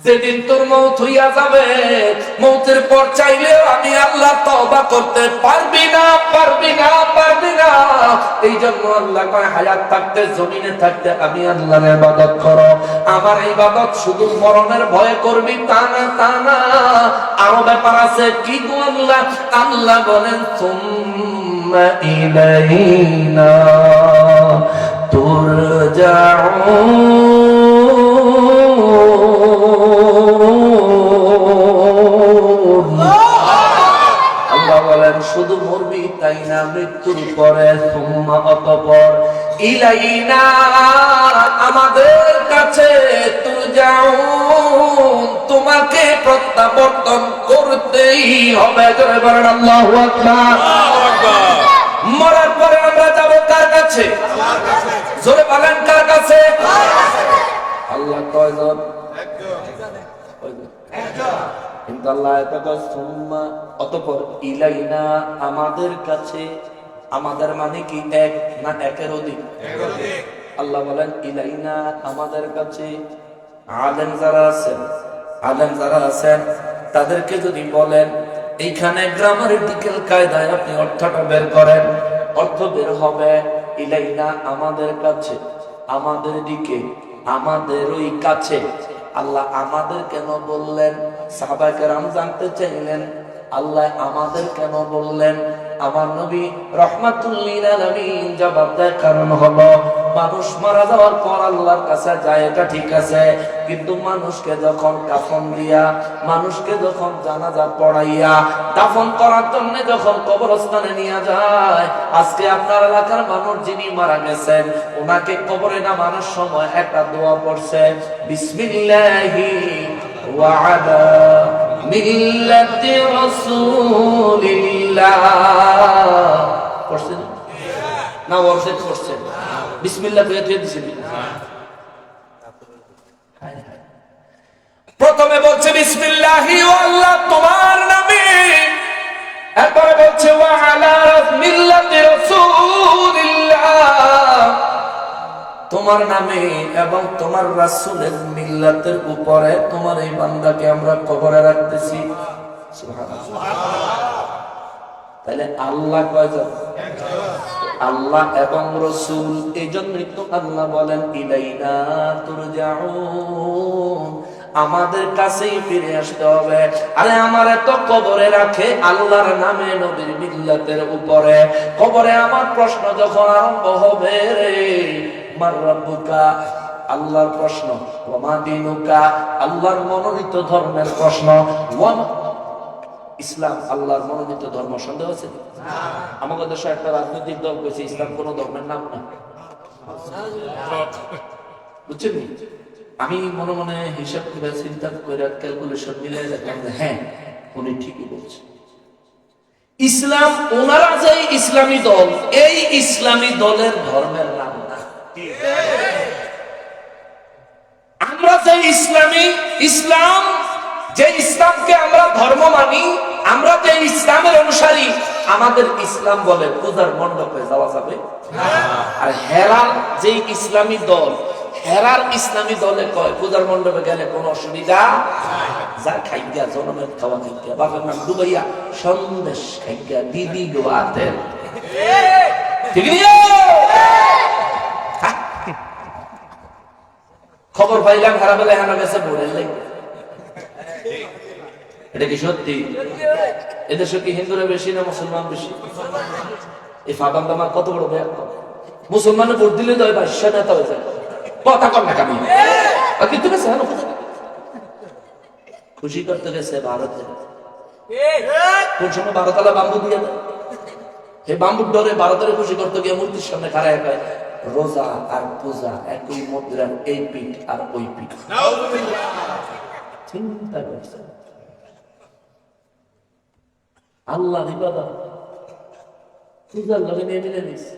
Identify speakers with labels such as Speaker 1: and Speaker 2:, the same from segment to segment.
Speaker 1: যেদিন তোর মৌত হইয়া যাবে, মৌতের পর চাইলেও আমি আল্লাহ তওবা করতে পারবি না, পারবি না, পারবি না। এই জন্য আল্লাহ কয় হায়াত থাকতে, জমিনে থাকতে আমি আল্লাহর ইবাদত করো। আমার ইবাদত শুধু মরণের ভয়ে করবি তা না, তা না। আরো ব্যাপার আছে। কি গো আল্লাহ? আল্লাহ বলেন সুম্মা ইলাইনা তুরজাউন। আল্লাহ বলেন শুধু মরবি তাই না, মৃত্যুর পরে সুম্মা, অতঃপর ইলাইনা, আমাদের কাছে তুরজাউন, তোমাকে প্রত্যাবর্তন করতেই হবে। জোরে বলেন আল্লাহু আকবার। মরার পরে আমরা যাব কার কাছে? আল্লাহর কাছে। জোরে বলেন কার কাছে? আল্লাহর কাছে। আল্লাহ কয়জন? একজন। কিন্তু আল্লাহ এতটা সুম্মা, অতঃপর ইলাইনা, আমাদের কাছে। আমাদের মানে কি এক না একের অধিক? একাধিক। আল্লাহ বলেন ইলাইনা, আমাদের কাছে। আলেম যারা আছেন, আলেম যারা আছেন তাদেরকে যদি বলেন এইখানে গ্রামাটিক্যাল কায়দায় আপনি অর্থটা বের করেন, অর্থ বের হবে ইলাইনা, আমাদের কাছে, আমাদের দিকে, আমাদের ওই কাছে। আল্লাহ আমাদের কেন বললেন? সাহাবায়ে কেরাম জানতে চাইলেন আল্লাহ আমাদের কেন বললেন। আমার নবী রাহমাতুল লিল আলামিন জবাব দেয়, কারণ হলো মানুষ মারা যাওয়ার পর আল্লাহর কাছে যায়, এটা ঠিক আছে, কিন্তু মানুষকে যখন কাফন দিয়া, মানুষকে যখন জানাজা পড়াইয়া দাফন করার জন্য যখন কবরস্থানে নিয়ে যায়, আজকে আপনার এলাকার মানুষ যিনি মারা গেছেন ওনাকে কবরে নামানোর সময় একটা দোয়া পড়ছে, বিসমিল্লাহি ওয়া আলা মিল্লাতি রাসূলিল্লাহ। পড়ছেন না? ওয়ারসেট পড়ছেন, বিসমিল্লাহ কইয়া দিয়েছেন। প্রথমে বলছে বিসমিল্লাহি, ও আল্লাহ তোমার নামে, এরপরে বলছে ওয়া আলা মিল্লাতি রাসূলিল্লাহ, তোমার নামে এবং তোমার রাসূলের মিল্লাতের উপরে তোমার এই বান্দাকে আমরা কবরে রাখতেছি। সুবহানাল্লাহ। তাহলে আল্লাহ কয়জন? আল্লাহ এবং রাসূল। এই জন্যই তো আল্লাহ বলেন ইলাইনা তুরজাউন, আমাদের কাছেই ফিরে আসতে হবে। আরে আমারে তো কবরে রাখে আল্লাহর নামে, নবীর মিল্লাতের উপরে। কবরে আমার প্রশ্ন যখন আরম্ভ হবে, রে মার রাব্বুকা, আল্লাহর প্রশ্ন, ওয়া মা দীনুকা, আল্লাহর মনোনীত ধর্মের প্রশ্ন, ইসলাম আল্লাহর মনোনীত ধর্ম। সন্দেহ আছে? আমাদের দেশে একটা রাজনৈতিক দল কইছে ইসলাম কোন ধর্মের নাম না। বুঝছেন? আমি মনে মনে হিসাব করে চিন্তা করে ক্যালকুলেশন মিলে দেখলাম যে হ্যাঁ, উনি ঠিকই বলছেন। ইসলাম, ওনারা যে ইসলামী দল, এই ইসলামী দলের ধর্মের নাম না। আমরা যে ইসলামী, ইসলাম যে ইসলামকে আমরা ধর্ম মানি, আমরা যে ইসলামের অনুসারী, আমাদের ইসলাম বলে পূজার মণ্ডপে যাওয়া যাবে। আর হেরার যে ইসলামী দল, হেরার ইসলামী দলে কয় পূজার মণ্ডপে গেলে কোনো অসুবিধা যা খাইগা, জনমের খাওয়া খাইগা, বাপের নাম ডুবাইয়া সন্দেশ খাইগা, দিদি গো হাতের, ঠিক নিও। খবর পাইলাম হারা বেলা হানা গেছে ভোরের লাগে। এটা কি সত্যি? এদেশে কি হিন্দুরা বেশি না মুসলমান বেশি? এই ফাবান্দামা কত বড় ব্যাগ। মুসলমানে ভোট দিলে তো বাদশা নেতা হয়ে যায়। কথা কর না কামি। কিন্তু গেছে খুশি করতে গেছে ভারতে। কোন সময় ভারতালা বাম্বু দিয়ে দেয়, এই বাম্বুর ডরে ভারতের খুশি করতে গিয়ে মূর্তির সামনে খাড়া একায় রোজা আর পূজা একই মুদ্রার, এই পিঠ আর ওই পিঠ। চিন্তা করছে আল্লাহ ইবাদত পূজার লগে নিয়ে মিলে নিচ্ছে।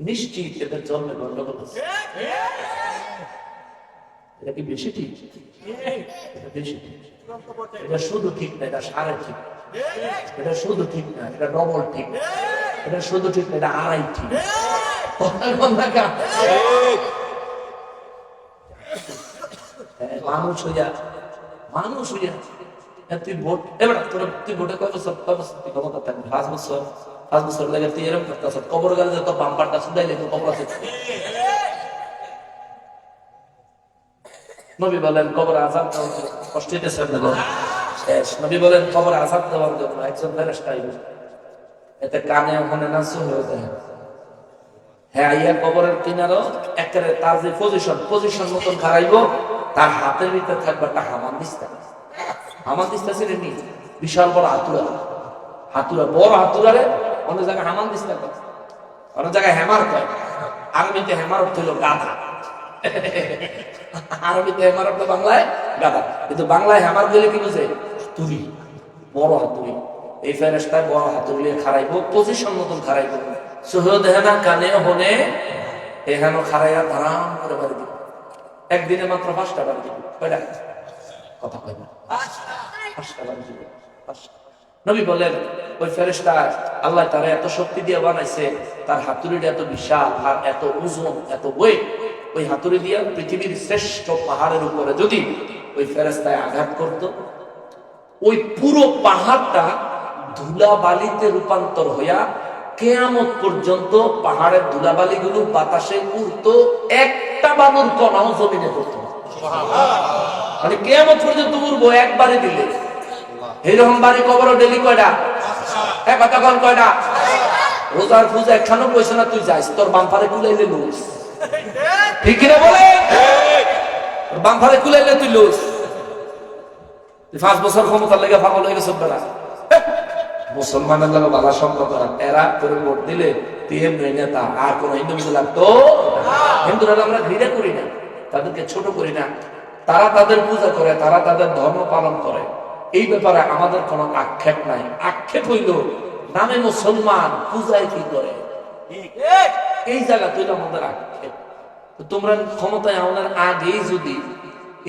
Speaker 1: নিশ্চিত এদের জন্মে গন্ডগোল আছে। এটা কি বেশি ঠিক? এটা বেশি ঠিক। এটা শুধু ঠিক না, এটা সাড়ে ঠিক। এটা শুধু ঠিক না, এটা ডবল ঠিক। এটা শুধু ঠিক না, এটা আড়াই ঠিক। মানুষ হইয়া তুই ভোট এবার তুই ভোটে কয় বছর ক্ষমতা থাকবি? 5 বছর লাগে তুই এরকম করতেছ। কবর গেলে যে তোর বাম্পারটা শুধাইলে তোর কবর আছে। নবী বলেন কবর আযাব দেওয়ার জন্য কষ্ট হইতেছে আপনাদের? শেষ। নবী বলেন কবর আযাব দেওয়ার জন্য একজন ফেরেশতা আইবে, এতে কানে ওখানে না হয়ে যায়। হ্যাঁ, আইয়া কবরের কিনারও একেবারে তার যে পজিশন মতন খারাইবো, তার হাতের ভিতরে থাকবে একটা হামানদিস্তা। হামানদিস্তা ছিল নি বিশাল বড় হাতুড়া বড় হাতুড়ারে অনেক জায়গায় হামানদিস্তা করে, অনেক জায়গায় হ্যামার কয়। আরবিতে হ্যামার অর্থ হলো গাধা। আরবিতে হ্যামার অর্থ বাংলায় গাধা, কিন্তু বাংলায় হ্যামার বলে কি বুঝে? হাতুড়ি, বড় হাতুড়ি। এই ফেরেশতায় বড় হাতুড়ি খারাইবো, পজিশন মতন খারাইবো। সুহদ হেনা কানে হনে এখানে খারাইয়া ধারাম করে বাড়ি দিব। একদিনে মাত্র 5টা বাড়ি দিব। কয়টা কথা কয় না? 5টা বাড়ি দিব। নবী বলেন ওই ফেরেশতা আল্লাহ তার এত শক্তি দিয়ে বানাইছে, তার হাতুড়িটা এত বিশাল আর এত ওজন, এত ওয়েট। ওই হাতুড়ি দিয়ে পৃথিবীর শ্রেষ্ঠ পাহাড়ের উপরে যদি ওই ফেরেশতায় আঘাত করত, ওই পুরো পাহাড়টা ধুলাবালিতে রূপান্তর হইয়া কিয়ামত পর্যন্ত পাহাড়ের ধুলাবালিগুলো বাতাসে উড়তো, একটা বালুর কণাও জমিনে পড়তো না। মানে কিয়ামত পর্যন্ত উড়বো একবারে দিলে। এইরকম বাড়ি কবর ডেলি কয়টা? কতক্ষণ কয়টা? রোজার পূজা একখানো পয়সা না, তুই যাইস তোর বাম্পারে কুলাইলে লুস। ঠিক কিনা বলে? বাম্পারে কুলাইলে তুই লুস। 5 বছর ক্ষমতার লেগে পাগল হয়ে গেছে বেড়া। মুসলমানের লাগে বালা সম্পর্ক এরা করে ভোট দিলে নেতা আর কোন হিন্দু মিলে লাগতো। হিন্দুরা আমরা ঘৃণা করি না, তাদেরকে ছোট করি না। তারা তাদের পূজা করে, তারা তাদের ধর্ম পালন করে, এই ব্যাপারে আমাদের কোনো আক্ষেপ নাই। আক্ষেপ হইল নামে মুসলমান, পূজায় কি করে, এই জায়গা তৈরি আমাদের আক্ষেপ। তোমরা ক্ষমতায় আমাদের আগেই যদি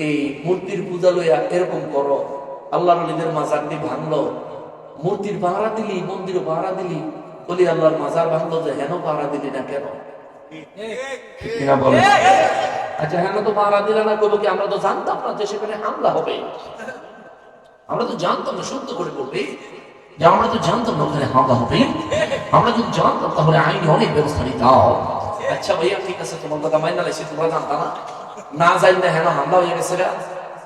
Speaker 1: এই মূর্তির পূজা লইয়া এরকম করো, আল্লাহর ওলিদের মাজার দিয়ে ভাঙলো, মূর্তির পাহারা দিলি, মন্দির পাহারা দিলি, বলি আল্লাহর মাজার ভাঙলো যে হেন পাহারা দিলি না কেন? আচ্ছা হেন তো পাহারা দিলে না, করবো কি? আমরা তো জানতাম না যে সেখানে হামলা হবে। আমরা তো জানতাম না, সত্য করে বলবে যে আমরা তো জানতাম না ওখানে হামলা হবে। আমরা যদি জানতাম তাহলে আইনি অনেক ব্যবস্থা নিতাম। আচ্ছা ভাইয়া ঠিক আছে, তোমার কথা মাইনা লাইছি, তোমরা জানতা না যাই না হেন হামলা হয়ে গেছে।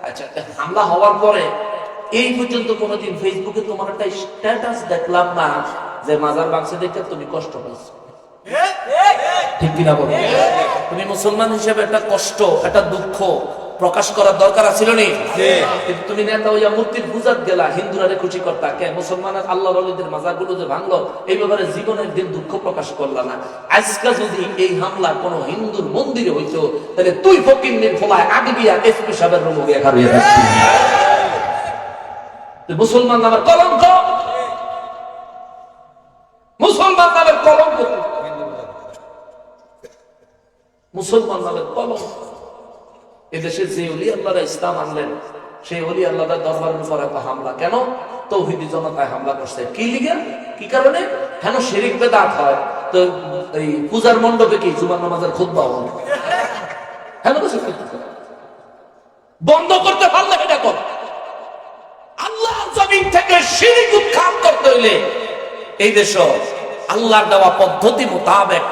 Speaker 1: আচ্ছা হামলা হওয়ার পরে এই পর্যন্ত কোনোদিন ফেসবুকে তোমার একটা স্ট্যাটাস দেখলাম না যে মাজার বাক্সে দেখে তুমি কষ্ট পাইছো? ঠিক কিনা বলো? তুমি মুসলমান হিসেবে একটা কষ্ট, একটা দুঃখ প্রকাশ করার দরকার ছিল নি? কিন্তু তুমি নেতা হইয়া মূর্তির পূজাত গেলা, হিন্দুরা খুশি করতা কে? মুসলমানের আল্লাহর ওলিদের মাজারগুলো যে ভাঙলো, এই ব্যাপারে জীবনের দিন দুঃখ প্রকাশ করলা না। আজকে যদি এই হামলা কোন হিন্দুর মন্দিরে হইতো, তাহলে তুই ফকিন্নির ফলায় আগে গিয়া এসপি সাহেবের রুমে গিয়ে হারিয়ে যাচ্ছি। মুসলমান নামের কলঙ্ক, মুসলমান নামের কলঙ্ক, মুসলমান নামের কলঙ্ক। এদেশে যে ওলি আল্লাহরা ইসলাম আনলেন, সেই ওলি আল্লাহর দরবারের উপর এত হামলা কেন? তৌহিদি জনতায় হামলা করছে। কি লিগে, কি কারণে? কেন শিরিক বেদাত হয় তো এই পূজার মণ্ডপে কি জুমার নামাজের খুতবা হয়? কেন বন্ধ করতে পারলে এটা কর। আল্লাহ জমিন থেকে শিরিক উৎখাত করতে হইলে এই দেশ আল্লাহর দেওয়া পদ্ধতি মোতাবেক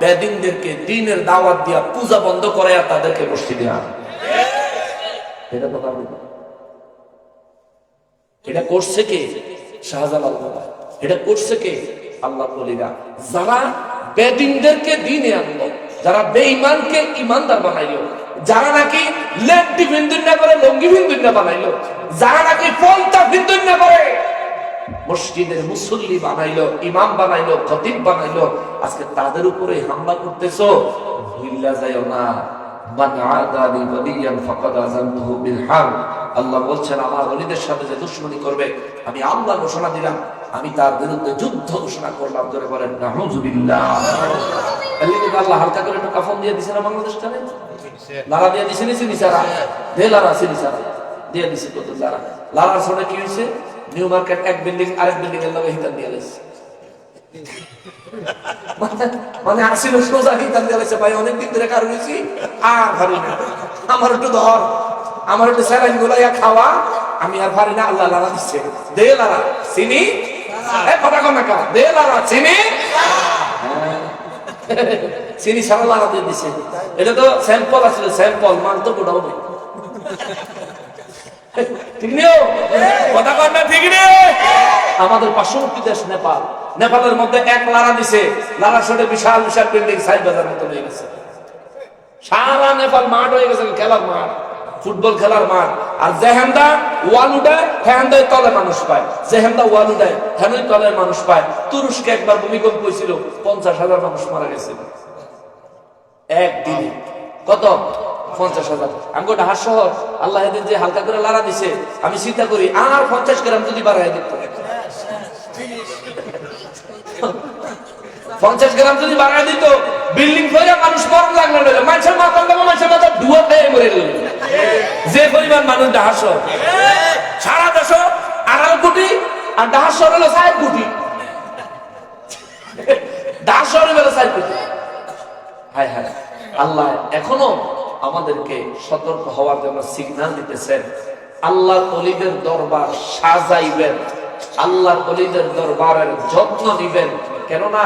Speaker 1: বেদিনদেরকে দ্বীনের দাওয়াত দিয়া পূজা বন্ধ করে আর তাদেরকে মসজিদে আনে। এটা করছে কে? শাহজালাল। এটা করছে কে? আল্লাহ ওলিরা। যারা বেদিনদেরকে দ্বীনে আনলো, যারা বেঈমানকে ঈমানদার বানাইলো, যারা নাকি লেন্টি ভিন্দুন্না করে লঙ্গি ভিন্দুন্না বানাইলো, যারা নাকি পলতা ভিন্দুন্না করে মসজিদের মুসল্লি বানাইলো, ইমাম বানাইলো, খতিব বানাইলো, আজকে তাদের উপরে হামলা করতেছো। ভুইল্লা যাইও না, মান আদালি ওয়ালিয়ান ফাকাদ আযানতুহু বিল হারব। আল্লাহ বলছেন আমার ওলিদের সাথে যে দুশমনি করবে, আমি আল্লাহ ঘোষণা দিলাম, আমি তার বিরুদ্ধে যুদ্ধ ঘোষণা করলাম। ধরে বলেন নাউযুবিল্লাহ। আল্লাহ হালকা করে একটু কাফন দিয়ে দিছে না বাংলাদেশটারে? লারা দিয়ে দিছে নিছে নিসারা দে লারা আছে নিসারা দিয়ে দিছে কত লারা। লারার সনে কি হইছে? নিউ মার্কেট এক বিল্ডিং আরেক বিল্ডিং এর লগে হিতান দিয়ে লাইছে। মানে আসিল সোজা হিতান দিয়ে লাইছে। ভাই অনেকদিন ধরে কার হইছি আর ভারি না, আমার একটু ধর, আমার একটু স্যালাইন গুলাইয়া খাওয়া, আমি আর পারি না, আল্লাহ লারা দিচ্ছে, দে লারা চিনি, কথা কম না, দে লারা চিনি, চিনি সারা লারা দিয়ে দিচ্ছে। এটা তো স্যাম্পল আসলে, স্যাম্পল, মাল তো গোটাও নেই। ঠিক নেই কথা কম না, ঠিক নেই। আমাদের পার্শ্ববর্তী দেশ নেপাল, নেপালের মধ্যে এক লারা দিছে, লারা শোটে বিশাল বিশাল বিল্ডিং, সাইড বাজার মতো হয়ে গেছে, সারা নেপাল মাঠ হয়ে গেছে, খেলার মাঠ, ফুটবল খেলার মাঠ। আর যেহেন্দা ওয়াল উঠায় হেন্দায় তলে মানুষ পায়, যেহেন্দা ওয়াল উঠায় হেনই তলে মানুষ পায়। তুরস্কে একবার ভূমিকম্প হয়েছিল, 50,000 মানুষ মারা গেছিল একদিনে। কত? 50,000। আমি ঢাকা শহর, আল্লাহ এদিন যে হালকা করে লারা দিছে, আমি চিন্তা করি আর 50 গ্রাম যদি বাড়াই দিত, 50 গ্রাম যদি বাড়াই দিত, বিল্ডিং ফেলে মানুষ মরণ লাগলো না, মানুষের মাথা লাগলো, মানুষের মাথা ধুয়া খেয়ে মরে গেল। যে পরিমাণ মানুষ ঢাকা শহর, সারা দেশ 18 কোটি, আর ঢাকা শহর হলো 4 কোটি, ঢাকা শহর হলো 4 কোটি। হায় হায়, আল্লাহ এখনো আমাদেরকে সতর্ক হওয়ার জন্য সিগন্যাল দিতেছেন। আল্লাহর ওলিদের দরবার সাজাইবেন, আল্লাহর ওলিদের দরবারের যত্ন নিবেন। কেননা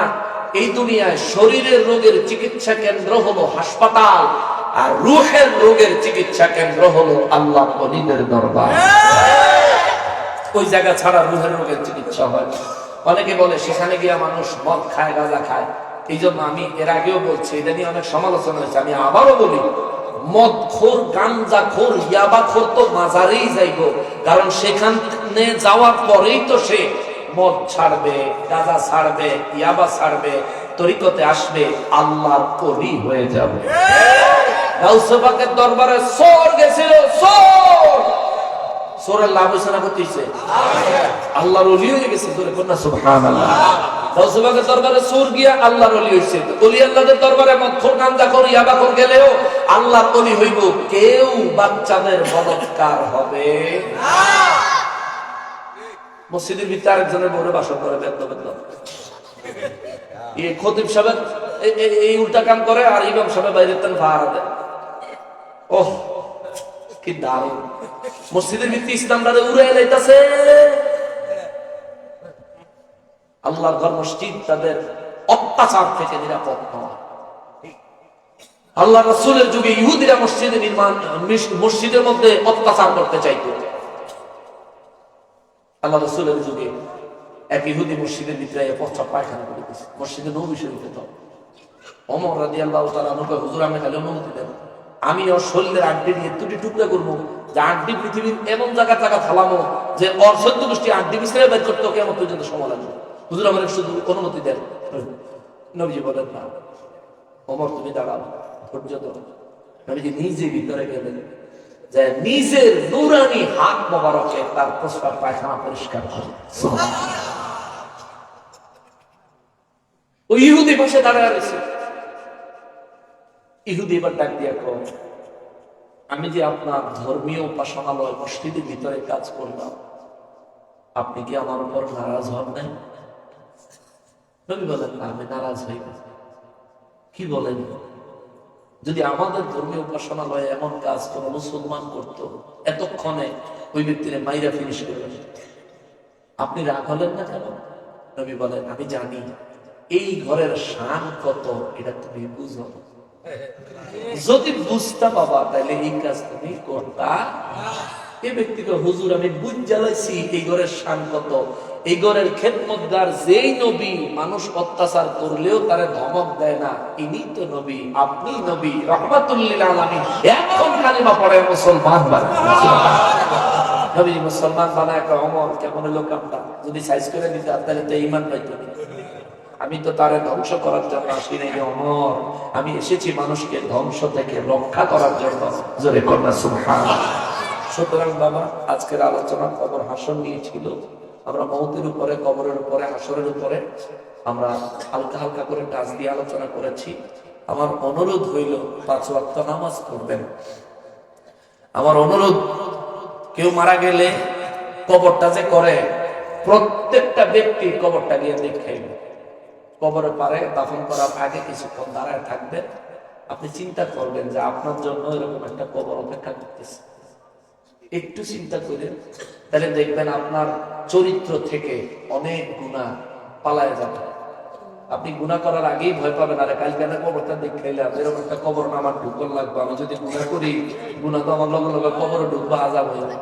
Speaker 1: এই দুনিয়ায় শরীরের রোগের চিকিৎসা কেন্দ্র হলো হাসপাতাল, আর রূহের রোগের চিকিৎসা কেন্দ্র হলো আল্লাহর ওলিদের দরবার। ওই জায়গা ছাড়া রূহের রোগের চিকিৎসা হয়। অনেকে বলে সেখানে গিয়া মানুষ মদ খায়, গাঁজা খায়। এই জন্য আমি এর আগেও বলছি, এটা নিয়ে অনেক সমালোচনা হয়েছে, আমি আবারও বলি, মদখোর, গাঞ্জাখোর, ইয়াবাখোর তো মাজারেই যাইব, কারণ সেখানে যাওয়ার পরেই তো সে মদ ছাড়বে, গাঁজা ছাড়বে, ইয়াবা ছাড়বে, তরিকতে আসবে, আল্লাহর ওলি হয়ে যাবে। গাউসে পাকের দরবারে চোর গেছিল, চোর, চোরের লাভ হয়েছে না ক্ষতি হয়েছে? আল্লাহর ওলি হয়ে গেছে, জোরে কন্যা সুবহানাল্লাহ। গাউসে পাকের দরবারে চোর গিয়া আল্লাহর ওলি হয়েছে। ওলি আল্লাহদের দরবারে মদখোর, গাঞ্জাখোর, ইয়াবাখোর গেলেও আল্লাহর ওলি হইব। কেউ বাচ্চাদের বলাৎকার হবে না। মসজিদের ভিতরে আরেকজনের বউরে বাসন করে, বেদ্য বেদ্য, এই খতিব সাহেব এই উল্টা কাম করে, আর ইমাম সাহেব বাইরে ভাড়া দেয়। ওহ কি দারুণ, মসজিদের ভিতরে ইসলামটারে উড়ে যাইতাছে। আল্লাহর ঘর মসজিদ তাদের অত্যাচার থেকে নিরাপদ নয়। আল্লাহ রাসূলের যুগে ইহুদিরা মসজিদের মধ্যে অত্যাচার করতে চাইতো। আল্লাহ রাসূলের যুগে এক ইহুদি মসজিদের ভিতরে প্রস্রাব পায়খানা করে দিয়েছে, মসজিদে নবী শরীফে। তো ওমর রাদিয়াল্লাহু তাআলা নবী, হুজুর আমি খালি অনুমতি দেন, আমি ওর শরীরের আড্ডি দিয়ে দুটি টুকরা করবো, যে আড্ডি পৃথিবীর এমন জায়গা ফালামো যে ওর 14 গোষ্ঠী আড্ডি মিশ্রে বের করতে কেমন পর্যন্ত সময় লাগবে। হুজুর আমার শুধু অনুমতি দেন। নবীজি বলেন না, ওমর তুমি দাঁড়াও, ধৈর্য ধরো। নবীজি নিজে ভিতরে গেলেন, যে নিজের নূরানি হাত মোবারকে তার প্রস্রাব পায়খানা পরিষ্কার করে। ওই ইহুদি পাশে দাঁড়ায় রয়েছে। ইহুদি এবার ডাক দিয়া কয়, আমি যে আপনার ধর্মীয় উপাসনালয় মসজিদের ভিতরে কাজ করলাম, আপনি কি আমার উপর নারাজ হন নাই? নবী বলেন না, আমি নারাজ হই না। কি বলেন? যদি আমাদের ধর্মীয় উপাসনালয়ে এমন কাজ কোন মুসলমান করত, এতক্ষণে ওই ব্যক্তির মাইরা ফিনিশ করবেন, আপনি রাগ হলেন না কেন? নবী বলেন, আমি জানি এই ঘরের শান কত, এটা তুমি বুঝো। যদি বুঝতা বাবা, তাহলে এই কাজ তুমি করতা। এই ব্যক্তিকে, হুজুর আমি বুঝ জ্বালাইছি এই ঘরের শান কত, এই ঘরের খেদমতগার যেই নবী মানুষ অত্যাচার করলেও তারে ধমক দেয় না, ইনি তো নবী, আপনি নবী রাহমাতুল লিল আলামিন। এখন কালিমা পড়ে মুসলমান বানায়। নবী মুসলমান বানায়। ওমর কেমন লোক, আমরা যদি সাইজ করে দিতে তাহলে তো ঈমান পাইতো না। আমি তো তারে ধ্বংস করার জন্য আসি নাই ওমর, আমি এসেছি মানুষকে ধ্বংস থেকে রক্ষা করার জন্য। জোরে কন্যা সুবহানাল্লাহ। সুতরাং বাবা, আজকের আলোচনা কবর হাসর নিয়ে ছিল। আমরা মওতের উপরে, কবরের উপরে, হাসরের উপরে আমরা হালকা হালকা করে টাচ দিয়ে আলোচনা করেছি। আমার অনুরোধ হইল 5 ওয়াক্ত নামাজ পড়বেন। আমার অনুরোধ, কেউ মারা গেলে কবরটা যে করে, প্রত্যেকটা ব্যক্তি কবরটা গিয়ে দেখাইবে। কবরের পারে দাফন করার আগে কিছুক্ষণ দাঁড়ায় থাকবেন। আপনি চিন্তা করবেন যে আপনার জন্য এরকম একটা কবর অপেক্ষা করতেছে। একটু চিন্তা করেন, তাহলে দেখবেন আপনার চরিত্র থেকে অনেক গুনাহ পালায় যাবে। আপনি গুনাহ করার আগেই ভয় পাবেন, আরে কালকে না কবরটা দেখাইলাম, এরকম একটা কবর না আমার ঢুকন লাগবে, আমি যদি গুনাহ করি গুনাহ তো আমার লগে লগে কবরে ঢুকবো, আযাব হয়ে।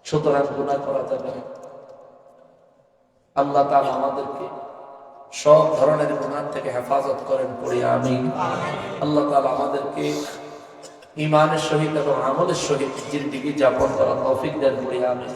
Speaker 1: সুতরাং গুনাহ করা যাবে না। আল্লাহ তাআলা আমাদেরকে সব ধরনের গুনাহ থেকে হেফাজত করেন, পড়ি আমিন। আল্লাহ তাআলা আমাদেরকে ঈমানের সহিত এবং আমলের সহিত জিন্দেগি যাপন করার তৌফিক দেন, পড়ি আমিন।